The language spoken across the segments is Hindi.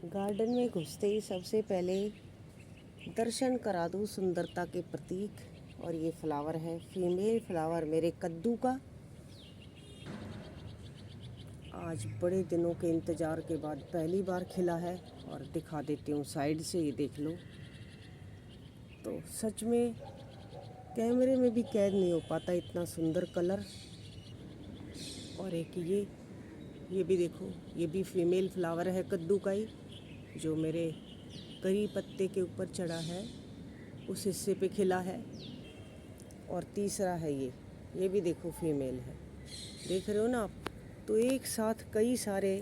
गार्डन में घुसते ही सबसे पहले दर्शन करा दूँ सुंदरता के प्रतीक। और ये फ्लावर है फीमेल फ्लावर मेरे कद्दू का। आज बड़े दिनों के इंतज़ार के बाद पहली बार खिला है और दिखा देती हूँ साइड से, ये देख लो। तो सच में कैमरे में भी कैद नहीं हो पाता इतना सुंदर कलर। और एक ये भी देखो, ये भी फीमेल फ्लावर है कद्दू का ही, जो मेरे करी पत्ते के ऊपर चढ़ा है उस हिस्से पे खिला है। और तीसरा है ये भी देखो फीमेल है, देख रहे हो ना आप। तो एक साथ कई सारे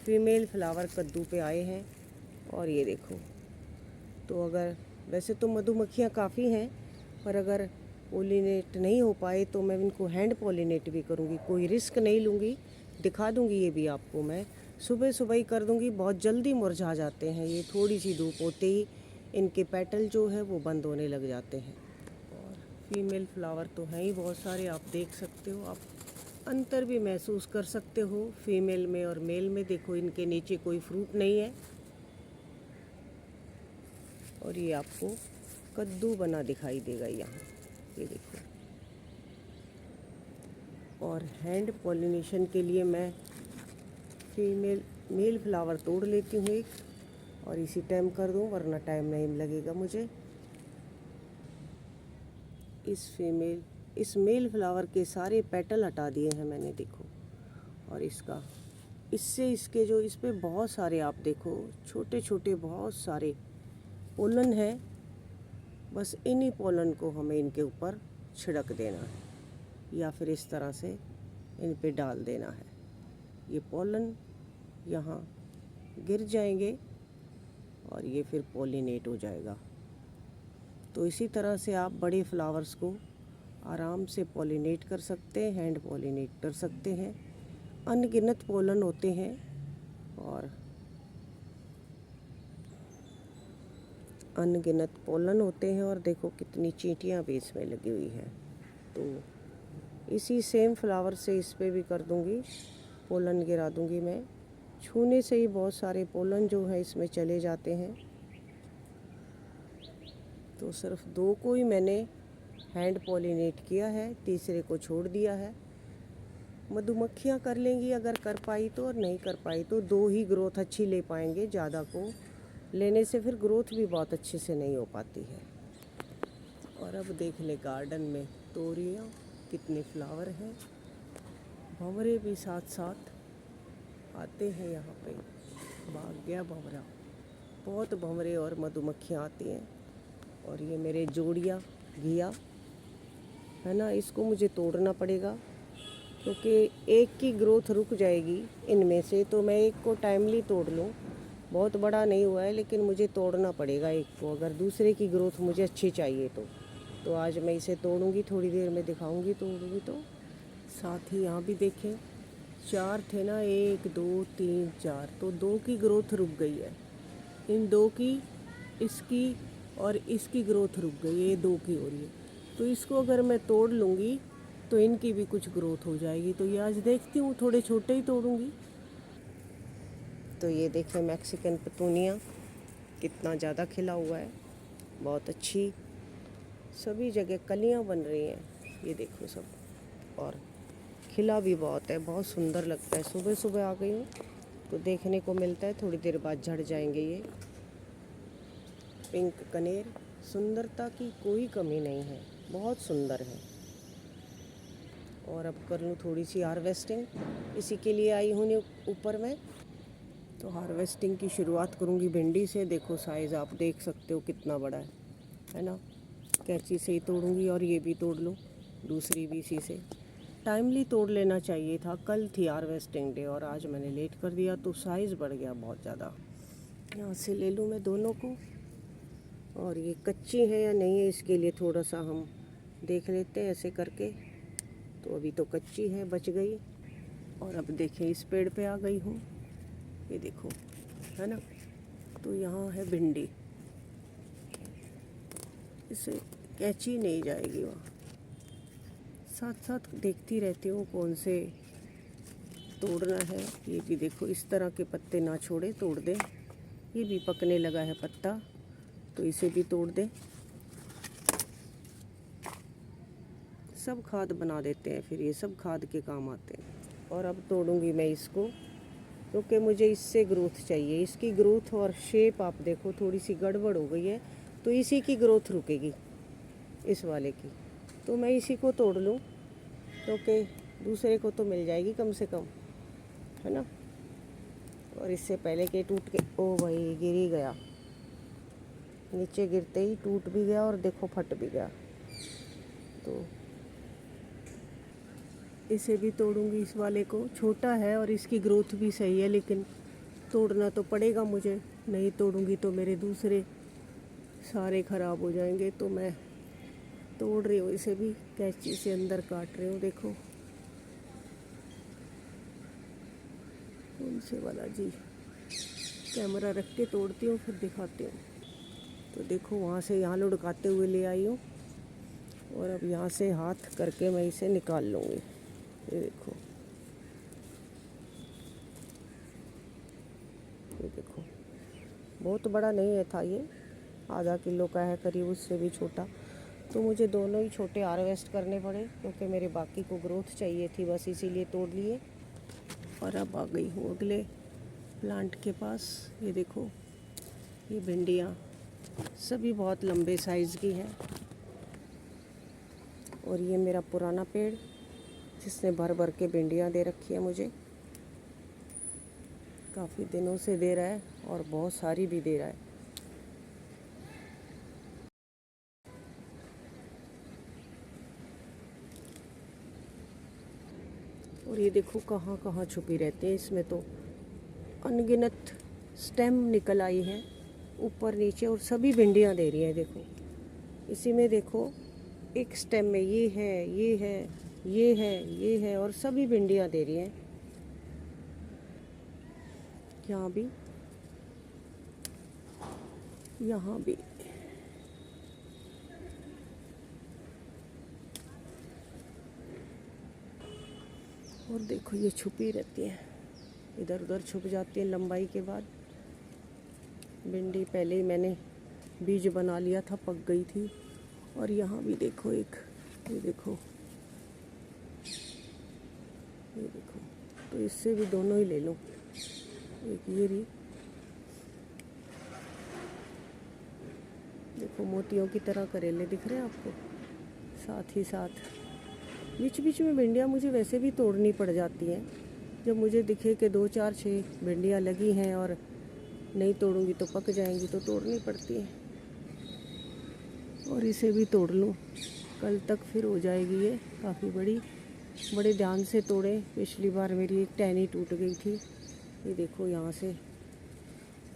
फीमेल फ्लावर कद्दू पे आए हैं। और ये देखो, तो अगर वैसे तो मधुमक्खियाँ काफ़ी हैं, पर अगर पोलिनेट नहीं हो पाए तो मैं इनको हैंड पोलिनेट भी करूँगी, कोई रिस्क नहीं लूँगी। दिखा दूँगी ये भी आपको, मैं सुबह सुबह ही कर दूँगी। बहुत जल्दी मुरझा जाते हैं ये, थोड़ी सी धूप होते ही इनके पेटल जो है वो बंद होने लग जाते हैं। और फीमेल फ्लावर तो हैं ही बहुत सारे, आप देख सकते हो। आप अंतर भी महसूस कर सकते हो फीमेल में और मेल में। देखो इनके नीचे कोई फ्रूट नहीं है। और ये आपको कद्दू बना दिखाई देगा यहाँ, ये देखो। और हैंड पॉलिनेशन के लिए मैं मेल फ्लावर तोड़ लेती हूँ एक, और इसी टाइम कर दूँ वरना टाइम नहीं लगेगा मुझे। इस मेल फ्लावर के सारे पेटल हटा दिए हैं मैंने, देखो। और इसके जो इस पे बहुत सारे, आप देखो छोटे छोटे बहुत सारे पोलन है। बस इन्हीं पोलन को हमें इनके ऊपर छिड़क देना है या फिर इस तरह से इन पे डाल देना है। ये पोलन यहाँ गिर जाएंगे और ये फिर पॉलिनेट हो जाएगा। तो इसी तरह से आप बड़े फ्लावर्स को आराम से पॉलिनेट कर सकते हैं, हैंड पॉलिनेट कर सकते हैं। अनगिनत पोलन होते हैं और अनगिनत पोलन होते हैं। और देखो कितनी चींटियाँ भी इसमें लगी हुई हैं। तो इसी सेम फ्लावर से इस पे भी कर दूँगी, पोलन गिरा दूँगी मैं। छूने से ही बहुत सारे पोलन जो है इसमें चले जाते हैं। तो सिर्फ 2 को ही मैंने हैंड पॉलिनेट किया है, तीसरे को छोड़ दिया है। मधुमक्खियाँ कर लेंगी अगर कर पाई तो, और नहीं कर पाई तो 2 ही ग्रोथ अच्छी ले पाएंगे। ज़्यादा को लेने से फिर ग्रोथ भी बहुत अच्छे से नहीं हो पाती है। और अब देख ले गार्डन में तोरियाँ, कितने फ्लावर हैं। भंवरे भी साथ साथ आते हैं यहाँ पे। भाग गया भंवरा, बहुत भंवरे और मधुमक्खियाँ आती हैं। और ये मेरे जोड़िया घिया है ना, इसको मुझे तोड़ना पड़ेगा क्योंकि एक की ग्रोथ रुक जाएगी इनमें से। तो मैं एक को टाइमली तोड़ लूँ, बहुत बड़ा नहीं हुआ है लेकिन मुझे तोड़ना पड़ेगा एक को, अगर दूसरे की ग्रोथ मुझे अच्छी चाहिए तो आज मैं इसे तोड़ूँगी, थोड़ी देर में दिखाऊँगी तोड़ूँगी। तो साथ ही यहाँ भी देखें 4 थे ना, 1 2 3 4, तो 2 की ग्रोथ रुक गई है। इन 2 की, इसकी और इसकी ग्रोथ रुक गई है, ये 2 की हो रही है। तो इसको अगर मैं तोड़ लूँगी तो इनकी भी कुछ ग्रोथ हो जाएगी। तो ये आज देखती हूँ, थोड़े छोटे ही तोड़ूँगी। तो ये देखें मैक्सिकन पतूनिया कितना ज़्यादा खिला हुआ है, बहुत अच्छी। सभी जगह कलियाँ बन रही हैं, ये देखो सब। और खिला भी बहुत है, बहुत सुंदर लगता है। सुबह सुबह आ गई हूँ तो देखने को मिलता है, थोड़ी देर बाद झड़ जाएंगे ये। पिंक कनेर, सुंदरता की कोई कमी नहीं है, बहुत सुंदर है। और अब कर लूँ थोड़ी सी हार्वेस्टिंग, इसी के लिए आई हूँ ऊपर में। तो हार्वेस्टिंग की शुरुआत करूँगी भिंडी से। देखो साइज़ आप देख सकते हो कितना बड़ा है ना। कैंची से ही तोड़ूँगी और ये भी तोड़ लूँ, दूसरी भी इसी से। टाइमली तोड़ लेना चाहिए था, कल थी हार्वेस्टिंग डे और आज मैंने लेट कर दिया तो साइज़ बढ़ गया बहुत ज़्यादा। यहाँ से ले लूँ मैं दोनों को। और ये कच्ची है या नहीं है इसके लिए थोड़ा सा हम देख लेते हैं ऐसे करके। तो अभी तो कच्ची है, बच गई। और अब देखें इस पेड़ पे आ गई हूँ, ये देखो है ना। तो यहाँ है भिंडी, इसे कैंची नहीं जाएगी वहाँ। साथ साथ देखती रहती हूँ कौन से तोड़ना है। ये भी देखो, इस तरह के पत्ते ना छोड़े, तोड़ दें। ये भी पकने लगा है पत्ता, तो इसे भी तोड़ दें। सब खाद बना देते हैं, फिर ये सब खाद के काम आते हैं। और अब तोड़ूंगी मैं इसको, क्योंकि मुझे इससे ग्रोथ चाहिए। इसकी ग्रोथ और शेप आप देखो थोड़ी सी गड़बड़ हो गई है, तो इसी की ग्रोथ रुकेगी, इस वाले की। तो मैं इसी को तोड़ लूँ, क्योंकि दूसरे को तो मिल जाएगी कम से कम, है ना। और इससे पहले कि टूट के, ओ भाई गिर ही गया, नीचे गिरते ही टूट भी गया और देखो फट भी गया। तो इसे भी तोड़ूंगी, इस वाले को। छोटा है और इसकी ग्रोथ भी सही है, लेकिन तोड़ना तो पड़ेगा मुझे। नहीं तोड़ूंगी तो मेरे दूसरे सारे ख़राब हो जाएंगे। तो मैं तोड़ रही हूँ इसे भी, कैंची से अंदर काट रही हूँ। देखो कौन से वाला जी, कैमरा रख के तोड़ती हूँ फिर दिखाती हूँ। तो देखो वहाँ से यहाँ लुढ़काते हुए ले आई हूँ, और अब यहाँ से हाथ करके मैं इसे निकाल लूँगी। ये देखो, ये देखो, बहुत बड़ा नहीं है था ये, आधा किलो का है करीब, उससे भी छोटा। तो मुझे दोनों ही छोटे हार्वेस्ट करने पड़े, क्योंकि मेरे बाकी को ग्रोथ चाहिए थी, बस इसीलिए तोड़ लिए। और अब आ गई हूँ अगले प्लांट के पास। ये देखो, ये भिंडियाँ सभी बहुत लंबे साइज़ की हैं। और ये मेरा पुराना पेड़, जिसने भर भर के भिंडियाँ दे रखी है मुझे, काफ़ी दिनों से दे रहा है, और बहुत सारी भी दे रहा है। और ये देखो कहाँ कहाँ छुपी रहती है, इसमें तो अनगिनत स्टेम निकल आई हैं ऊपर नीचे, और सभी भिंडियाँ दे रही हैं। देखो इसी में देखो, एक स्टेम में ये है, ये है, ये है, ये है, और सभी भिंडियाँ दे रही हैं। यहाँ भी, यहाँ भी। और देखो ये छुपी रहती हैं, इधर उधर छुप जाती हैं लंबाई के बाद। भिंडी पहले ही मैंने बीज बना लिया था, पक गई थी। और यहाँ भी देखो एक, ये देखो, ये देखो। तो इससे भी दोनों ही ले लो, एक ये रही। देखो मोतियों की तरह करेले दिख रहे हैं आपको। साथ ही साथ बीच बीच में भिंडियाँ मुझे वैसे भी तोड़नी पड़ जाती हैं, जब मुझे दिखे कि 2 4 6 भिंडियाँ लगी हैं और नहीं तोड़ूंगी तो पक जाएंगी, तो तोड़नी पड़ती है। और इसे भी तोड़ लूँ, कल तक फिर हो जाएगी ये काफ़ी बड़ी। बड़े ध्यान से तोड़े, पिछली बार मेरी एक टहनी टूट गई थी। ये देखो यहाँ से।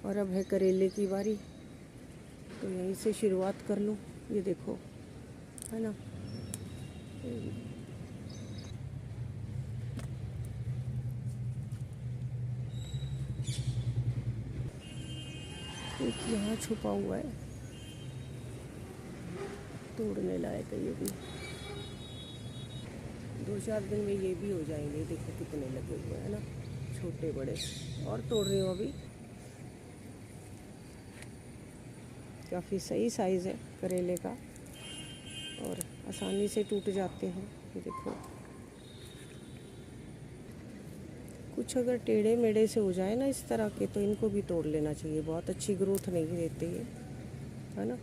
और अब है करेले की बारी, तो यहीं से शुरुआत कर लूँ। ये देखो, है ना। एक यहाँ छुपा हुआ है, तोड़ने लायक है ये भी। 2 4 दिन में ये भी हो जाएंगे। देखो कितने लगे हुए हैं ना, छोटे बड़े। और तोड़ रही हूँ अभी, काफ़ी सही साइज़ है करेले का, और आसानी से टूट जाते हैं। ये देखो, कुछ अगर टेढ़े मेढ़े से हो जाए ना इस तरह के, तो इनको भी तोड़ लेना चाहिए, बहुत अच्छी ग्रोथ नहीं देते ये, है ना।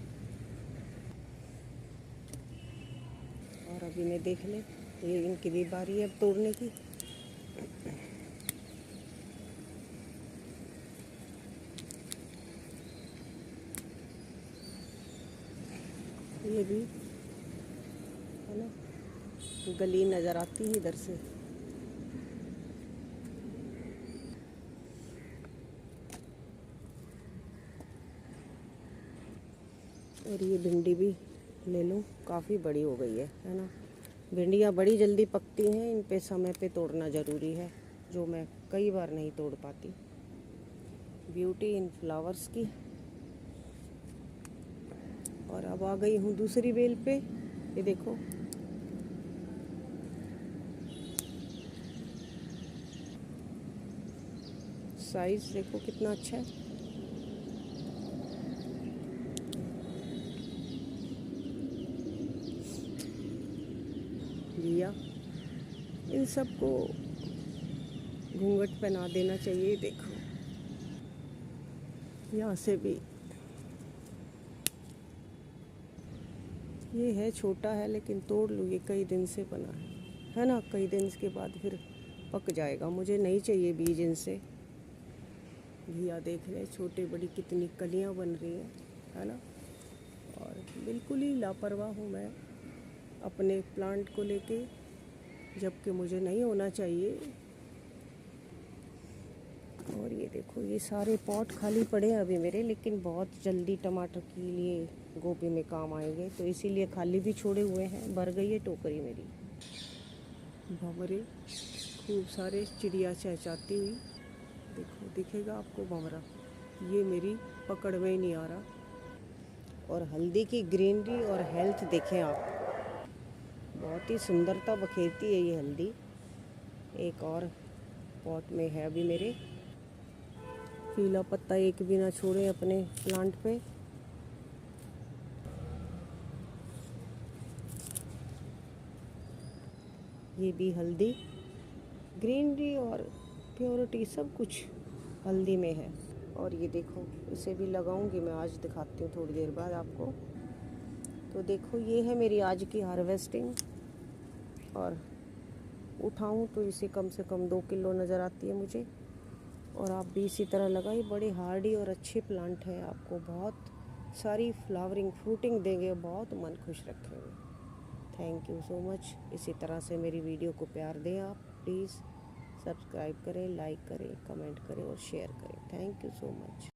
और अभी मैं देख ले, ये इनकी भी बारी है अब तोड़ने की। ये भी, है ना, गली नज़र आती है इधर से। और ये भिंडी भी ले लूँ, काफ़ी बड़ी हो गई है ना। भिंडियाँ बड़ी जल्दी पकती हैं, इन पे समय पे तोड़ना ज़रूरी है, जो मैं कई बार नहीं तोड़ पाती। ब्यूटी इन फ्लावर्स की। और अब आ गई हूँ दूसरी बेल पे। ये देखो, साइज़ देखो कितना अच्छा है। डेलिया, इन सब को घूंघट पहना देना चाहिए। देखो यहाँ से भी ये है, छोटा है लेकिन तोड़ लूँ, ये कई दिन से बना है ना। कई दिन के बाद फिर पक जाएगा, मुझे नहीं चाहिए बीज इनसे। घिया देख रहे हैं छोटे बड़ी कितनी कलियां बन रही हैं, है ना। और बिल्कुल ही लापरवाह हूँ मैं अपने प्लांट को लेके, जबकि मुझे नहीं होना चाहिए। और ये देखो ये सारे पॉट खाली पड़े हैं अभी मेरे, लेकिन बहुत जल्दी टमाटर के लिए, गोभी में काम आएंगे, तो इसीलिए खाली भी छोड़े हुए हैं। भर गई है टोकरी मेरी। भंवरे खूब सारे, चिड़िया चहचहाती हुई, देखो दिखेगा आपको भंवरा। ये मेरी पकड़ में ही नहीं आ रहा। और हल्दी की ग्रीनरी और हेल्थ देखें आप, बहुत ही सुंदरता बखेरती है ये हल्दी। एक और पॉट में है अभी मेरे, पीला पत्ता एक भी ना छोड़े अपने प्लांट पे। ये भी हल्दी, ग्रीनरी और प्योरिटी सब कुछ हल्दी में है। और ये देखो इसे भी लगाऊंगी मैं, आज दिखाती हूँ थोड़ी देर बाद आपको। तो देखो ये है मेरी आज की हार्वेस्टिंग, और उठाऊँ तो इसे कम से कम 2 किलो नज़र आती है मुझे। और आप भी इसी तरह लगाइए, बड़े हार्डी और अच्छे प्लांट हैं, आपको बहुत सारी फ्लावरिंग फ्रूटिंग देंगे, बहुत मन खुश रखेंगे। Thank you so much. इसी तरह से मेरी वीडियो को प्यार दें आप, प्लीज़ सब्सक्राइब करें, लाइक करें, कमेंट करें और शेयर करें। Thank you so much.